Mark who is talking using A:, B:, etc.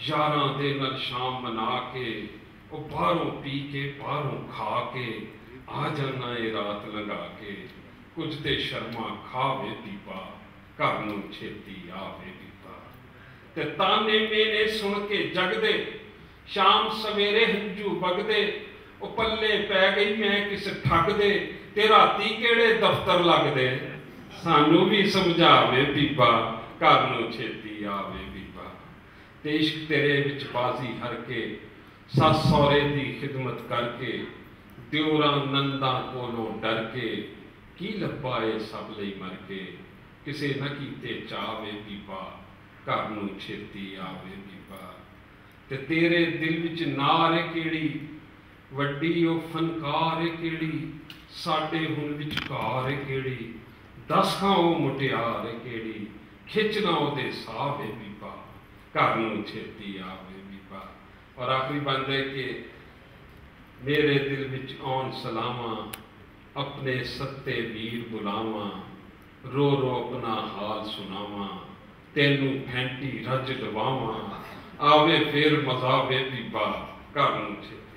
A: यारां दे नाल शाम मना के वो बाहरों पी के बाहरों खा के आ जाना है रात लंघा के कुछ ते शर्मा खावे पीपा घर नूं छेती आवे पीपा ते ताने मेने सुन के जगदे शाम सवेरे हंजू बगदे वो पल्ले पै गई मैं किस ठग दे ते राती केड़े दफ्तर लगदे सानू भी समझावे पीपा घर नूं छेती आवे पीपा ते इश्क तेरे विच बाजी हर के सस सौरे की खिदमत करके दियोरां नंदा कोलों डर के की लब्बा है सब लई मर के किसे न कीते चावे पीपा घर नूं छेती आवे पीपा ते तेरे दिल विच नार है केड़ी वड्डी ओ फनकार है केड़ी साडे हुण विचकार है केड़ी दस खां ओ मुटियार है केड़ी खिचना ओदे साह है पीपा घर नूं छेती आवे पीपा। और आखिरी बंद है कि मेरे दिल विच आउन सलामा अपने सत्ते वीर बुलावा रो रो अपना हाल सुनावा तेनू फैंटी रज डवावा आवे फिर मजावे पीपा घर नूं छेती